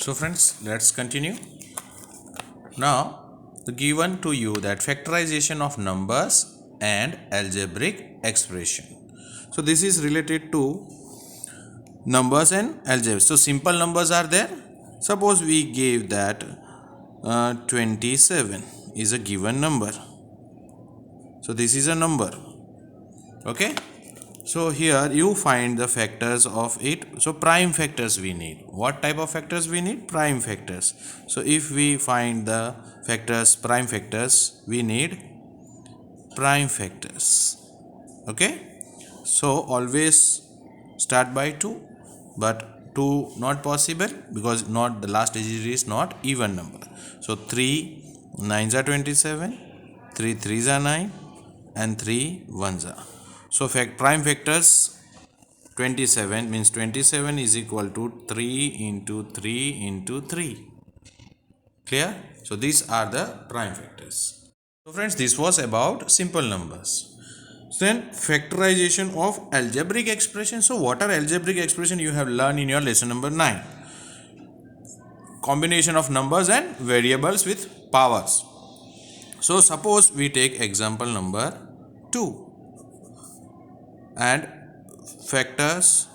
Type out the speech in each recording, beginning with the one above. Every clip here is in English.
So friends, let's continue. Now the given to you that factorization of numbers and algebraic expression. So this is related to numbers and algebra. So simple numbers are there. Suppose we gave that 27 is a given number. So this is a number. Okay. So here you find the factors of it. So prime factors we need. What type of factors we need? Prime factors. So if we find the factors, prime factors, we need prime factors. Okay. So always start by 2, but 2 not possible because not the last digit is not even number. So 3 9s are 27, 3 3s are 9, and 3 1s are. So prime factors 27 means 27 is equal to 3 into 3 into 3. Clear? So these are the prime factors. So friends, this was about simple numbers. Then factorization of algebraic expression. So what are algebraic expression? You have learned in your lesson number 9. Combination of numbers and variables with powers. So suppose we take example number 2 and factors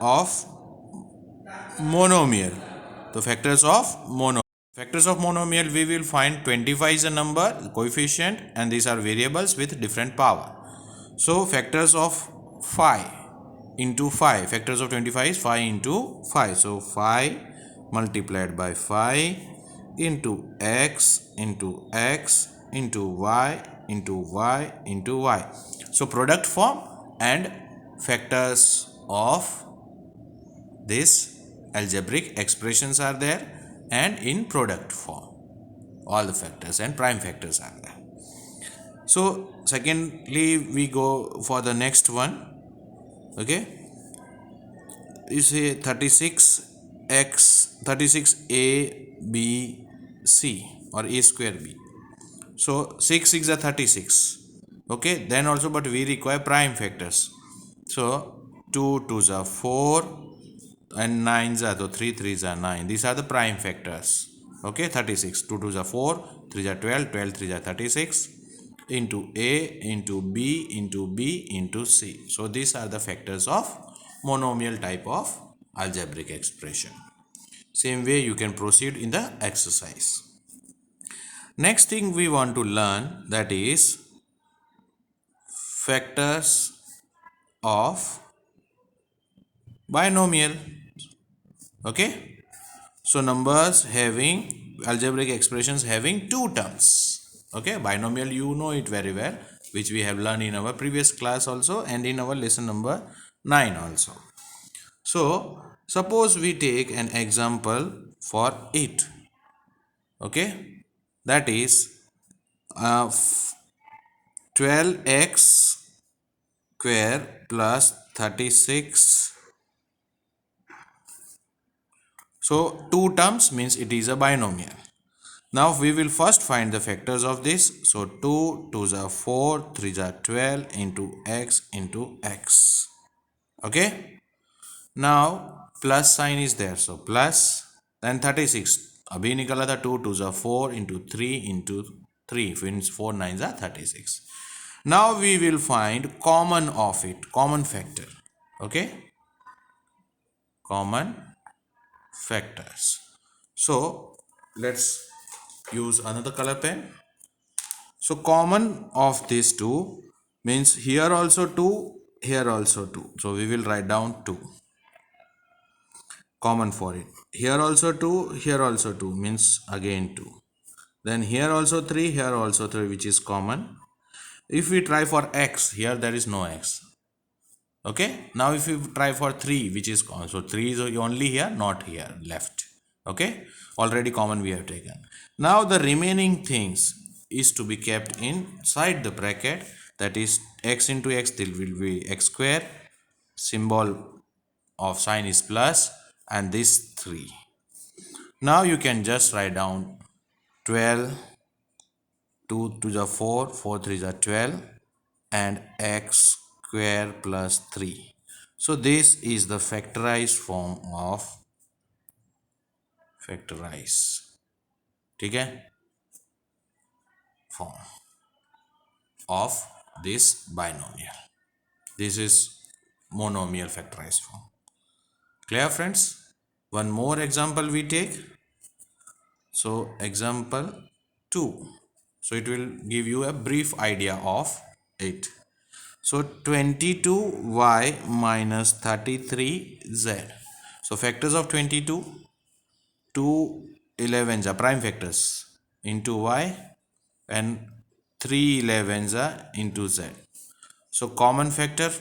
of monomial. The factors of monomial. Factors of monomial, we will find 25 is a number, coefficient, and these are variables with different power. So factors of 5 into 5, factors of 25 is 5 into 5. So 5 multiplied by 5 into x into x into y into y into y. So product form and factors of this algebraic expressions are there, and in product form all the factors and prime factors are there. So secondly we go for the next one. Okay, you say 36a or a square b. So 6 6 are 36. Okay, then also, but we require prime factors. So 2 2s are 4 and 9s are, so 3 3s are 9. These are the prime factors. Okay, 36, 2 2s are 4, 3s are 12, 12 3s are 36 into a into b into b into c. So these are the factors of monomial type of algebraic expression. Same way you can proceed in the exercise. Next thing we want to learn, that is factors of binomial. Okay, so numbers having algebraic expressions having two terms. Okay, binomial you know it very well, which we have learned in our previous class also and in our lesson number 9 also. So suppose we take an example for it. Okay, that is 12x square plus 36. So two terms means it is a binomial. Now we will first find the factors of this. So 2 2s are 4, 3s are 12 into x into x. Okay. Now plus sign is there. So plus, then 36. अभी निकला था 2 2s are 4 into 3 into 3. Means 4 9s are 36. Now we will find common of it. Common factor. Okay. Common factors. So let's use another color pen. So common of these two means here also 2, here also 2. So we will write down 2. Common for it. Here also 2, here also 2 means again 2. Then here also 3, here also 3, which is common. If we try for x, here there is no x. Okay. Now if we try for 3, which is common. So 3 is only here, not here, left. Okay. Already common we have taken. Now the remaining things is to be kept inside the bracket, that is x into x, there will be x square, symbol of sign is plus, and this 3. Now you can just write down 12, 2 to the 4, 4 3 are 12, and x square plus 3. So this is the factorized form of factorize, ठीक है, form of this binomial. This is monomial factorized form. Clear, friends? One more example we take. So example 2. So it will give you a brief idea of it. So 22y minus 33z. So factors of 22, 2 11s are prime factors into y and 3 11s are into z. So common factor,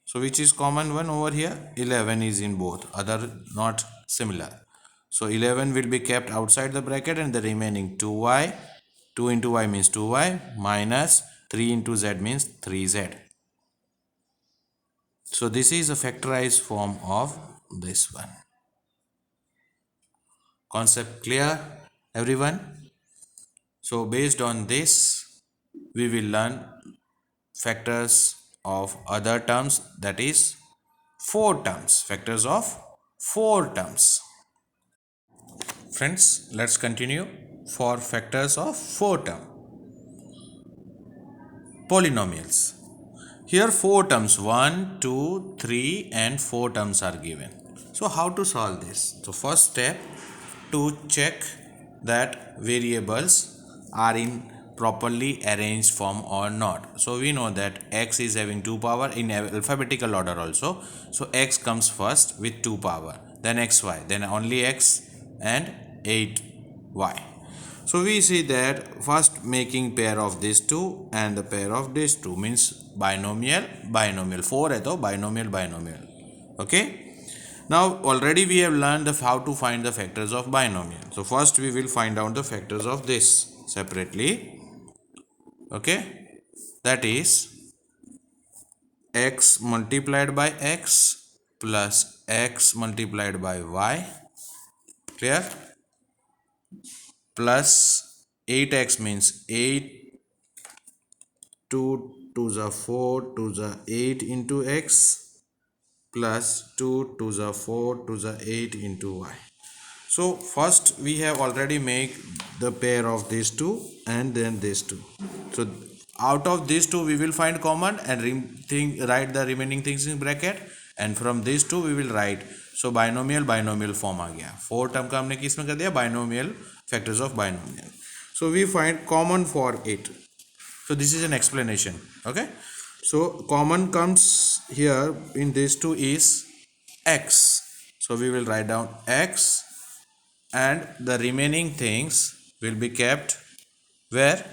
so which is common one over here? 11 is in both, other not similar. So 11 will be kept outside the bracket and the remaining 2y, 2 into y means 2y, minus 3 into z means 3z. So this is a factorized form of this one. Concept clear, everyone? So based on this, we will learn factors of other terms, that is 4 terms, factors of 4 terms. Friends, let's continue for factors of 4 term. Polynomials. Here 4 terms, 1, 2, 3 and 4 terms are given. So how to solve this? So first step, to check that variables are in properly arranged form or not. So we know that x is having 2 power in alphabetical order also. So x comes first with 2 power, then xy, then only x and 8y. So we see that first making pair of these two and the pair of these two means binomial, binomial. 4 है तो binomial, binomial. Okay. Now already we have learned how to find the factors of binomial. So first we will find out the factors of this separately. Okay. That is x multiplied by x plus x multiplied by y. Clear? Plus 8x means 8, 2 to the 4 to the 8 into x plus 2 to the 4 to the 8 into y. So first we have already made the pair of these two and then these two. So out of these two we will find common and write the remaining things in bracket, and from these two we will write. So binomial, binomial form आ गया. 4 term का हमने किस में कर दिया? Binomial, factors of binomial. So we find common for it. So this is an explanation. Okay. So common comes here in these two is x. So we will write down x and the remaining things will be kept where?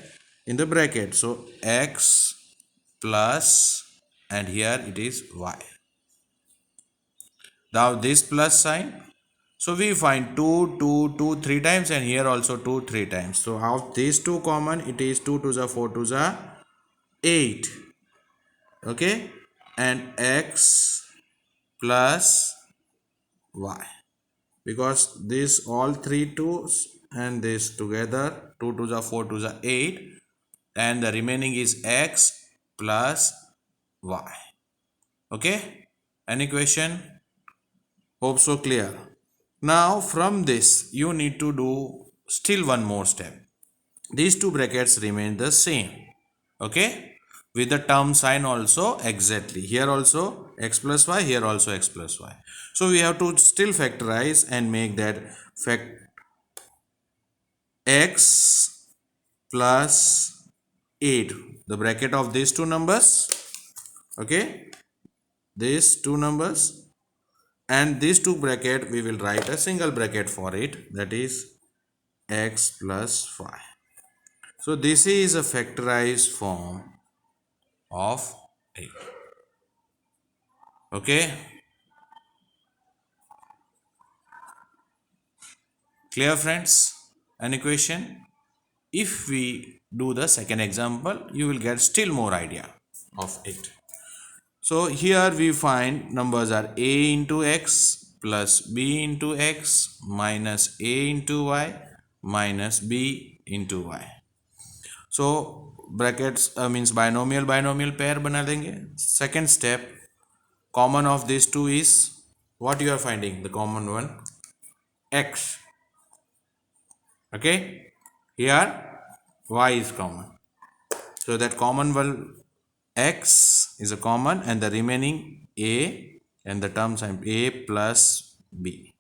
In the bracket. So x plus and here it is y. Now this plus sign. So we find 2, 2, 2 3 times and here also 2 3 times. So of these two common, it is 2 to the 4 to the 8. Okay. And x plus y. Because this all 3 2's and this together 2 to the 4 to the 8 and the remaining is x plus y. Okay. Any question? Hope so clear. Now from this you need to do still one more step. These two brackets remain the same. Okay. With the term sign also exactly. Here also x plus y, here also x plus y. So we have to still factorize and make that x plus 8. The bracket of these two numbers. Okay. These two numbers. And these two bracket we will write a single bracket for it, that is x plus 5. So this is a factorized form of 8. Okay. Clear, friends? Any question? If we do the second example, you will get still more idea of it. So here we find numbers are a into x plus b into x minus a into y minus b into y. So brackets means binomial, binomial pair बना देंगे. Second step, common of these two is what you are finding? The common one, x. Okay, here y is common, so that common will x is a common and the remaining a and the term sign a plus b.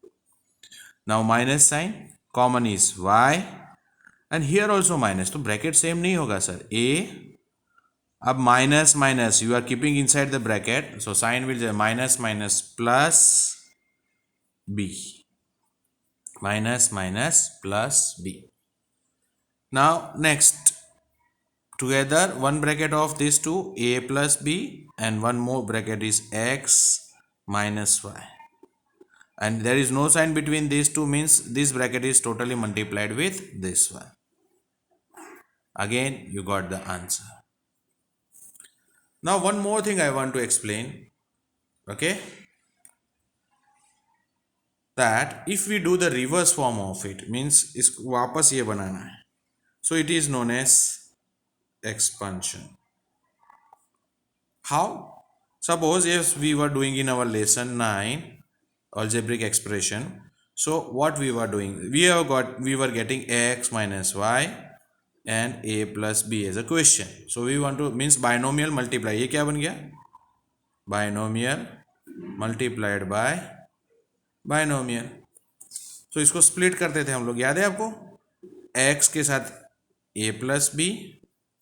Now minus sign, common is y and here also minus, तो bracket same नहीं होगा sir. a, अब minus minus you are keeping inside the bracket, so sign will minus minus plus b, minus minus plus b. Now next, together one bracket of these two, a plus b, and one more bracket is x minus y, and there is no sign between these two, means this bracket is totally multiplied with this one. Again you got the answer. Now one more thing I want to explain, okay, that if we do the reverse form of it, means इसको वापस ये बनाना है, so it is known as expansion. How? Suppose if we were doing in our lesson 9 algebraic expression, so what we were doing, we were getting x minus y and a plus b as a question. So we want to, means binomial multiply, ये क्या बन गया, binomial multiplied by binomial. So इसको split करते थे हम लोग, याद है आपको, x के साथ a plus b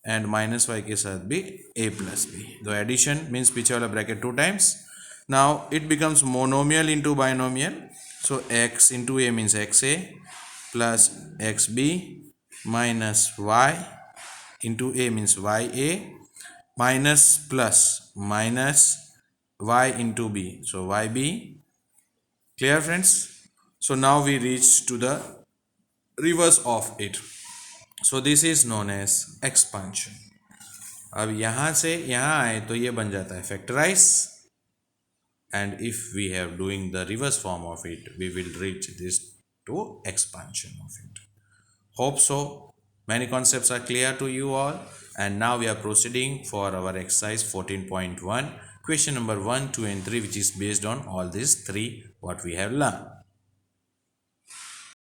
and minus y के साथ भी a plus b. The addition means पीछे वाला bracket 2 times. Now it becomes monomial into binomial. So x into a means xa plus xb minus y into a means ya minus plus minus y into b. So yb. Clear friends? So now we reach to the reverse of it. So this is known as expansion. अब यहाँ से यहाँ आए तो ये बन जाता है factorize, and if we have doing the reverse form of it, we will reach this to expansion of it. Hope so many concepts are clear to you all, and now we are proceeding for our exercise 14.1, question number 1, 2 and 3, which is based on all these three what we have learned.